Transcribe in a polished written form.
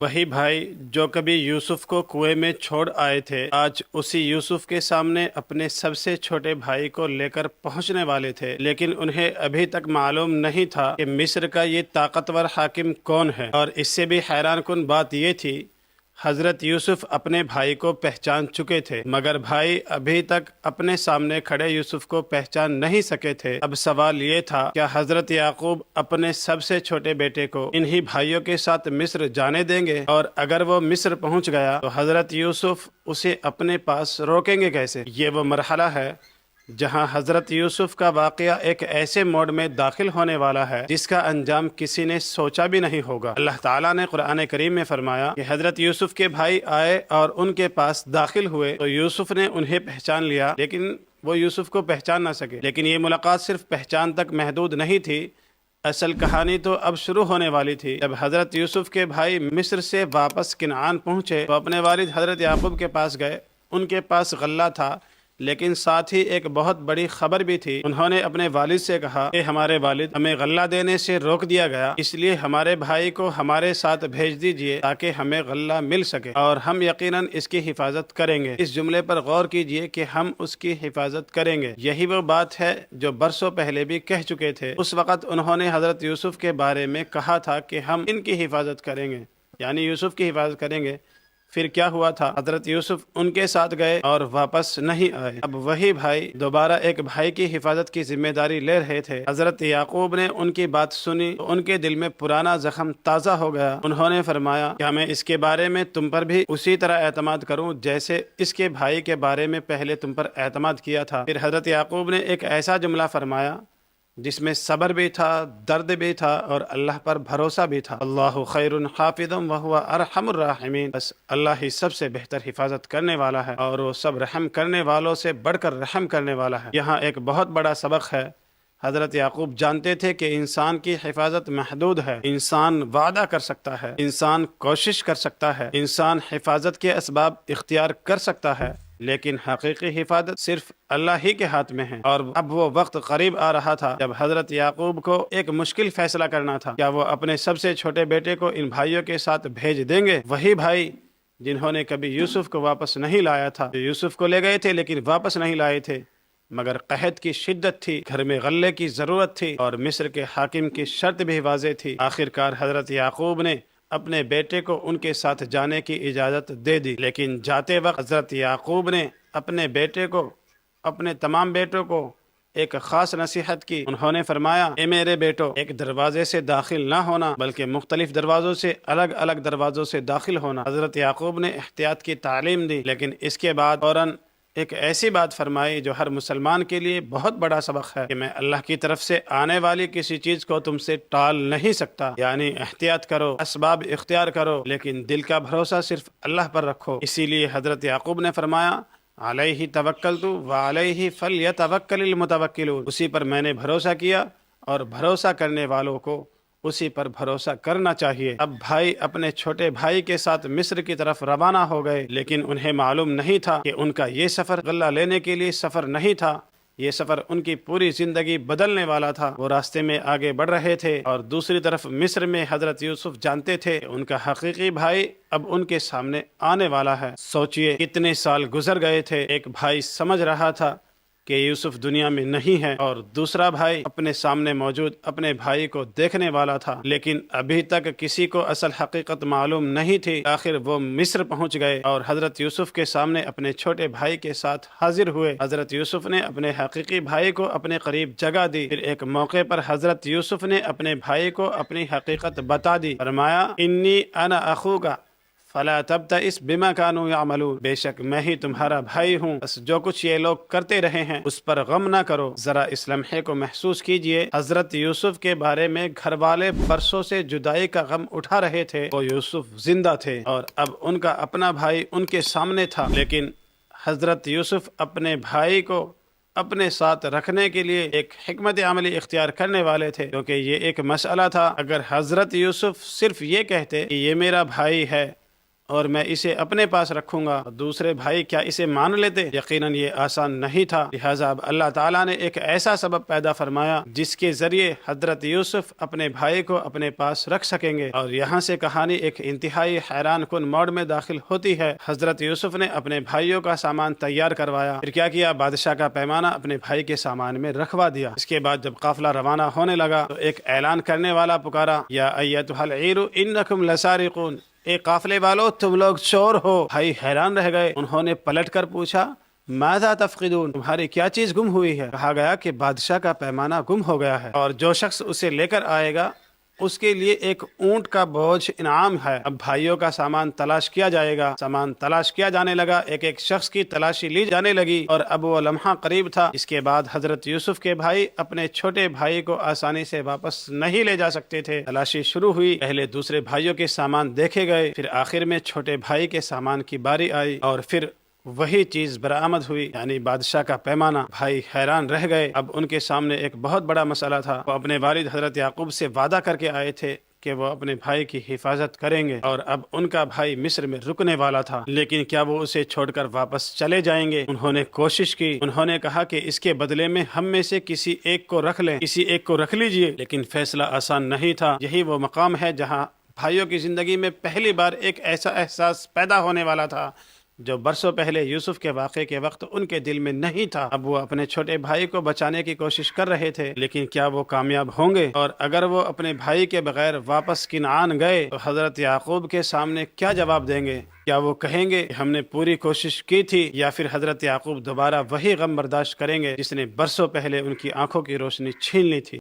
वही भाई जो कभी यूसुफ को कुएं में छोड़ आए थे, आज उसी यूसुफ के सामने अपने सबसे छोटे भाई को लेकर पहुंचने वाले थे, लेकिन उन्हें अभी तक मालूम नहीं था कि मिस्र का ये ताकतवर हाकिम कौन है। और इससे भी हैरान कुन बात ये थी, हजरत यूसुफ अपने भाई को पहचान चुके थे, मगर भाई अभी तक अपने सामने खड़े यूसुफ को पहचान नहीं सके थे। अब सवाल ये था, क्या हजरत याकूब अपने सबसे छोटे बेटे को इन्हीं भाइयों के साथ मिस्र जाने देंगे? और अगर वो मिस्र पहुंच गया तो हजरत यूसुफ उसे अपने पास रोकेंगे कैसे? ये वो मरहला है जहां हजरत यूसुफ का वाकया एक ऐसे मोड़ में दाखिल होने वाला है जिसका अंजाम किसी ने सोचा भी नहीं होगा। अल्लाह ताला ने कुरान करीम में फरमाया कि हजरत यूसुफ के भाई आए और उनके पास दाखिल हुए तो यूसुफ ने उन्हें पहचान लिया, लेकिन वो यूसुफ को पहचान ना सके। लेकिन ये मुलाकात सिर्फ पहचान तक महदूद नहीं थी, असल कहानी तो अब शुरू होने वाली थी। जब हजरत यूसुफ के भाई मिस्र से वापस किनान पहुंचे तो अपने वालिद हजरत याकूब के पास गए। उनके पास गल्ला था, लेकिन साथ ही एक बहुत बड़ी खबर भी थी। उन्होंने अपने वालिद से कहा कि हमारे वालिद, हमें गल्ला देने से रोक दिया गया, इसलिए हमारे भाई को हमारे साथ भेज दीजिए ताकि हमें गल्ला मिल सके और हम यकीनन इसकी हिफाजत करेंगे। इस जुमले पर गौर कीजिए कि हम उसकी हिफाजत करेंगे। यही वो बात है जो बरसों पहले भी कह चुके थे। उस वक़्त उन्होंने हजरत यूसुफ के बारे में कहा था कि हम इनकी हिफाजत करेंगे, यानी यूसुफ की हिफाजत करेंगे। फिर क्या हुआ था, हजरत यूसुफ उनके साथ गए और वापस नहीं आए। अब वही भाई दोबारा एक भाई की हिफाजत की जिम्मेदारी ले रहे थे। हजरत याकूब ने उनकी बात सुनी तो उनके दिल में पुराना जख्म ताज़ा हो गया। उन्होंने फरमाया, क्या मैं इसके बारे में तुम पर भी उसी तरह एतमाद करूं जैसे इसके भाई के बारे में पहले तुम पर एतमाद किया था? फिर हजरत याकूब ने एक ऐसा जुमला फरमाया जिसमें सब्र भी था, दर्द भी था और अल्लाह पर भरोसा भी था। अल्लाहु खैरुन हाफिज़ुम व हुवा अरहमुर राहिमीन। बस अल्लाह ही सबसे बेहतर हिफाजत करने वाला है और वो सब रहम करने वालों से बढ़कर रहम करने वाला है। यहाँ एक बहुत बड़ा सबक है। हजरत याकूब जानते थे कि इंसान की हिफाजत महदूद है। इंसान वादा कर सकता है, इंसान कोशिश कर सकता है, इंसान हिफाजत के असबाब इख्तियार कर सकता है, लेकिन हकीकी हिफाजत सिर्फ अल्लाह ही के हाथ में है। और अब वो वक्त करीब आ रहा था जब हजरत याकूब को एक मुश्किल फैसला करना था। क्या वो अपने सबसे छोटे बेटे को इन भाइयों के साथ भेज देंगे? वही भाई जिन्होंने कभी यूसुफ को वापस नहीं लाया था, जो यूसुफ को ले गए थे लेकिन वापस नहीं लाए थे, मगर कहत की शिद्दत थी, घर में गल्ले की जरूरत थी और मिस्र के हाकिम की शर्त भी वाज़ेह थी। आखिरकार हजरत याकूब ने अपने बेटे को उनके साथ जाने की इजाज़त दे दी, लेकिन जाते वक्त हजरत याकूब ने अपने बेटे को, अपने तमाम बेटों को एक खास नसीहत की। उन्होंने फरमाया, ए मेरे बेटो, एक दरवाजे से दाखिल ना होना बल्कि मुख्तलिफ दरवाजों से, अलग अलग दरवाजों से दाखिल होना। हजरत याकूब ने एहतियात की तालीम दी, लेकिन इसके बाद फौरन एक ऐसी बात फरमाई जो हर मुसलमान के लिए बहुत बड़ा सबक है कि मैं अल्लाह की तरफ से आने वाली किसी चीज को तुमसे टाल नहीं सकता। यानी एहतियात करो, असबाब इख्तियार करो, लेकिन दिल का भरोसा सिर्फ अल्लाह पर रखो। इसीलिए हजरत याकूब ने फरमाया, अलैहि तवक्कलतु व अलैहि फल्यतवक्कलिल मुतवक्किलून। उसी पर मैंने भरोसा किया और भरोसा करने वालों को उसी पर भरोसा करना चाहिए। अब भाई अपने छोटे भाई के साथ मिस्र की तरफ रवाना हो गए, लेकिन उन्हें मालूम नहीं था कि उनका ये सफर गल्ला लेने के लिए सफर नहीं था। ये सफर उनकी पूरी जिंदगी बदलने वाला था। वो रास्ते में आगे बढ़ रहे थे और दूसरी तरफ मिस्र में हजरत यूसुफ जानते थे उनका हकीकी भाई अब उनके सामने आने वाला है। सोचिए कितने साल गुजर गए थे। एक भाई समझ रहा था कि यूसुफ दुनिया में नहीं है और दूसरा भाई अपने सामने मौजूद अपने भाई को देखने वाला था, लेकिन अभी तक किसी को असल हकीकत मालूम नहीं थी। आखिर वो मिस्र पहुंच गए और हजरत यूसुफ के सामने अपने छोटे भाई के साथ हाजिर हुए। हजरत यूसुफ ने अपने हकीकी भाई को अपने करीब जगह दी। फिर एक मौके पर हजरत यूसुफ ने अपने भाई को अपनी हकीकत बता दी। फरमाया, इन्नी अना अखूका फला तब्तइस बिमा कानू यामलून। बेशक मैं ही तुम्हारा भाई हूँ, बस जो कुछ ये लोग करते रहे हैं उस पर गम ना करो। जरा इस लम्हे को महसूस कीजिए। हजरत यूसुफ के बारे में घर वाले बरसों से जुदाई का गम उठा रहे थे। वो यूसुफ जिंदा थे और अब उनका अपना भाई उनके सामने था, लेकिन हजरत यूसुफ अपने भाई को अपने साथ रखने के लिए एक हिकमत अमली इख्तियार करने वाले थे, क्योंकि ये एक मसला था। अगर हजरत यूसुफ सिर्फ ये कहते कि ये मेरा भाई है اور میں اسے اپنے پاس رکھوں گا۔ دوسرے بھائی کیا اسے مان لیتے؟ یقیناً یہ آسان نہیں تھا، لہٰذا اب اللہ تعالیٰ نے ایک ایسا سبب پیدا فرمایا جس کے ذریعے حضرت یوسف اپنے بھائی کو اپنے پاس رکھ سکیں گے۔ اور یہاں سے کہانی ایک انتہائی حیران کن موڑ میں داخل ہوتی ہے۔ حضرت یوسف نے اپنے بھائیوں کا سامان تیار کروایا، پھر کیا کیا؟ بادشاہ کا پیمانہ اپنے بھائی کے سامان میں رکھوا دیا۔ اس کے بعد جب قافلہ روانہ ہونے لگا تو ایک اعلان کرنے والا پکارا، یا ایتھا العیر انکم لسارقون، اے قافلے والو تم لوگ چور ہو۔ بھائی حیران رہ گئے، انہوں نے پلٹ کر پوچھا، ماذا تفقدون، تمہاری کیا چیز گم ہوئی ہے؟ کہا گیا کہ بادشاہ کا پیمانہ گم ہو گیا ہے، اور جو شخص اسے لے کر آئے گا اس کے لیے ایک اونٹ کا بوجھ انعام ہے۔ اب بھائیوں کا سامان تلاش کیا جائے گا۔ سامان تلاش کیا جانے لگا، ایک ایک شخص کی تلاشی لی جانے لگی، اور اب وہ لمحہ قریب تھا۔ اس کے بعد حضرت یوسف کے بھائی اپنے چھوٹے بھائی کو آسانی سے واپس نہیں لے جا سکتے تھے۔ تلاشی شروع ہوئی، پہلے دوسرے بھائیوں کے سامان دیکھے گئے، پھر آخر میں چھوٹے بھائی کے سامان کی باری آئی، اور پھر وہی چیز برآمد ہوئی، یعنی بادشاہ کا پیمانہ۔ بھائی حیران رہ گئے۔ اب ان کے سامنے ایک بہت بڑا مسئلہ تھا۔ وہ اپنے والد حضرت یعقوب سے وعدہ کر کے آئے تھے کہ وہ اپنے بھائی کی حفاظت کریں گے، اور اب ان کا بھائی مصر میں رکنے والا تھا، لیکن کیا وہ اسے چھوڑ کر واپس چلے جائیں گے؟ انہوں نے کوشش کی، انہوں نے کہا کہ اس کے بدلے میں ہم میں سے کسی ایک کو رکھ لیں، کسی ایک کو رکھ لیجئے، لیکن فیصلہ آسان نہیں تھا۔ یہی وہ مقام ہے جہاں بھائیوں کی زندگی میں پہلی بار ایک ایسا احساس پیدا ہونے والا تھا جو برسوں پہلے یوسف کے واقعے کے وقت ان کے دل میں نہیں تھا۔ اب وہ اپنے چھوٹے بھائی کو بچانے کی کوشش کر رہے تھے، لیکن کیا وہ کامیاب ہوں گے؟ اور اگر وہ اپنے بھائی کے بغیر واپس کنعان گئے تو حضرت یعقوب کے سامنے کیا جواب دیں گے؟ کیا وہ کہیں گے ہم نے پوری کوشش کی تھی، یا پھر حضرت یعقوب دوبارہ وہی غم برداشت کریں گے جس نے برسوں پہلے ان کی آنکھوں کی روشنی چھین لی تھی؟